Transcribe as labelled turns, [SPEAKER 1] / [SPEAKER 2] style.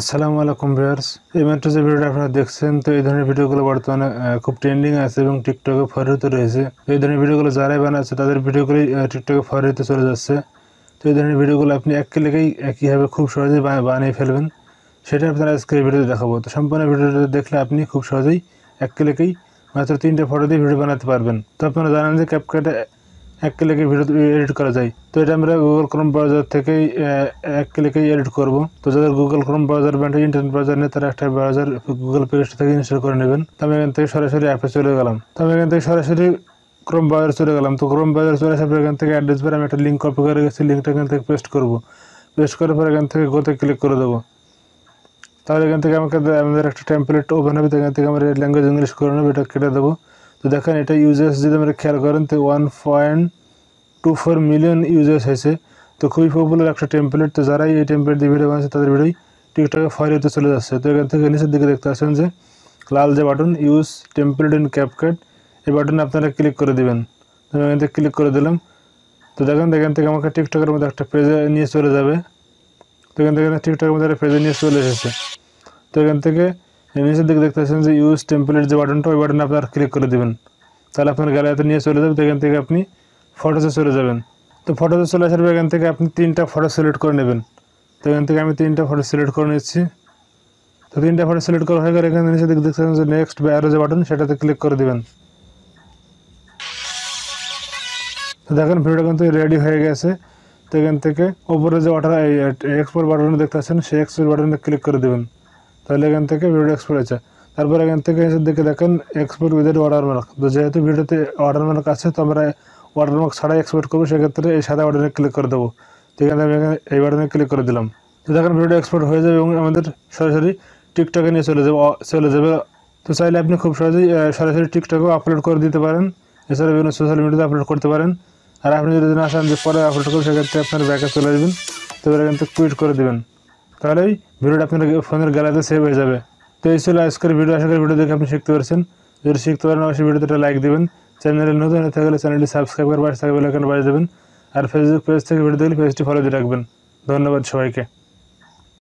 [SPEAKER 1] আসসালামু আলাইকুম ভিউয়ার্স, এই মাত্র যে ভিডিওটা আপনারা দেখছেন, তো এই ধরনের ভিডিওগুলো বর্তমানে খুব ট্রেন্ডিং আছে এবং টিকটকে ফরিত রয়েছে। এই ধরনের ভিডিওগুলো যারাই বানাচ্ছে তাদের ভিডিওগুলি টিকটকে ফরিত চলে যাচ্ছে। তো এই ধরনের ভিডিওগুলো আপনি এক ক্লিকেই কীভাবে খুব সহজেই বানিয়ে ফেলবেন সেটা আপনারা আজকে এই ভিডিওতে দেখাবো। তো সম্পূর্ণ ভিডিওটা দেখলে আপনি খুব সহজেই এক ক্লিকেই মাত্র 3টে ফটো দিয়ে ভিডিও বানাতে পারবেন। তো আপনারা জানেন যে ক্যাপকাটে এক ক্লিকে ভিডিও এডিট করা যায়। তো এটা আমরা গুগল ক্রোম ব্রাউজার থেকেই এক ক্লিকেই এডিট করব। তো যাদের গুগল ক্রোম ব্রাউজার বা ইন্টারনেট ব্রাউজার নেই তারা একটা ব্রাউজার গুগল প্লে স্টোর থেকে ইনস্টল করে নেবেন। তো আমি এখান থেকে সরাসরি অ্যাপে চলে গেলাম। তো আমি এখান থেকে সরাসরি ক্রোম ব্রাউজার চলে গেলাম। তো ক্রোম ব্রাউজার চলে আসার পর এখান থেকে অ্যাড্রেস বার আমি একটা লিঙ্ক কপি করে গেছি, লিঙ্কটা এখান থেকে পেস্ট করব। পেস্ট করার পর এখান থেকে গোতে ক্লিক করে দেবো। তাহলে এখান থেকে আমাদের একটা টেমপ্লেট ওপেন হবে। এখান থেকে আমরা ল্যাঙ্গুয়েজ ইংলিশ করে নেবো, এটা কেটে দেবো। তো দেখেন এটা ইউজার্স যদি আমরা খেয়াল করেন তো 1.24 মিলিয়ন ইউজার্স হয়েছে। তো খুবই পপুলার একটা টেমপ্লেট। তো যারাই এই টেমপ্লেট দিয়ে ভিডিও বানাচ্ছে তাদের ভিডিওই টিকটকে ফরিতে চলে যাচ্ছে। তো এখান থেকে নিচের দিকে দেখতে পাচ্ছেন যে লাল যে button use template in CapCut, এই বাটনে আপনারা ক্লিক করে দিবেন। তো এখান থেকে ক্লিক করে দিলাম। তো দেখেন এখান থেকে আমাকে টিকটকের মধ্যে একটা পেজে নিয়ে চলে যাবে। তো এখান থেকে টিকটকের মধ্যে একটা পেজে নিয়ে চলে এসেছে। তো এখান থেকে নিচের দিকে দেখতে পাচ্ছেন যে ইউজ টেমপ্লেট যে বাটনটা, ওই বাটনে আপনারা ক্লিক করে দেবেন। তাহলে আপনার গ্যালারিতে নিয়ে চলে যাবে। তো এখান থেকে আপনি ফটোতে চলে যাবেন। তো ফটোতে চলে আসার পর এখান থেকে আপনি 3টা ফটো সিলেক্ট করে নেবেন। তো এখান থেকে আমি 3টা ফটো সিলেক্ট করে নিচ্ছি। তো 3টা ফটো সিলেক্ট করা হয়ে গেলে এখানে নিচে দিকে দেখতে পাচ্ছেন যে নেক্সট বা অ্যারো যে বাটন, সেটাতে ক্লিক করে দেবেন। তো দেখেন ভিডিওটা কিন্তু রেডি হয়ে গেছে। তো এখান থেকে ওপরে যে ওয়াটার এক্সপোর্ট বাটন দেখতে পাচ্ছেন, সেই এক্সপোর্ট বাটনে ক্লিক করে দেবেন। তাহলে এখান থেকে ভিডিও এক্সপোর্ট হয়েছে। তারপর এখান থেকে নিচের দিকে দেখেন এক্সপোর্ট উইদাউট ওয়াটারমার্ক। তো যেহেতু ভিডিওতে ওয়াটারমার্ক আছে তো আমরা ওয়াটারমার্ক ছাড়াই এক্সপোর্ট করবো, সেক্ষেত্রে এই সাদা বাটনে ক্লিক করে দেবো। তো এখানে আমি এই বাটনে ক্লিক করে দিলাম। তো দেখেন ভিডিও এক্সপোর্ট হয়ে যাবে এবং আমাদের সরাসরি টিকটকে নিয়ে চলে যাবে। তো চাইলে আপনি খুব সহজেই সরাসরি টিকটকেও আপলোড করে দিতে পারেন, এছাড়া বিভিন্ন সোশ্যাল মিডিয়াতে আপলোড করতে পারেন। আর আপনি যদি না চান যে পরে আপলোড করবেন, সেক্ষেত্রে আপনার ব্যাকে চলে আসবেন। তো এখান থেকে টুইট করে দেবেন, তাহলেই ভিডিওটা আপনার ফোনের গ্যালারিতে সেভ হয়ে যাবে। তো এই ছিল আজকের ভিডিও। আশা করি ভিডিও দেখে আপনি শিখতে পারছেন। যদি শিখতে পারেন অবশ্যই ভিডিওতে একটা লাইক দেবেন। চ্যানেলে নতুন হয়ে থাকলে চ্যানেলটি সাবস্ক্রাইব করে পাশে থাকা বেল আইকন বাজিয়ে দেবেন। আর ফেসবুক পেজ থেকে ভিডিও দেখলে পেজটি ফলো দিয়ে রাখবেন। ধন্যবাদ সবাইকে।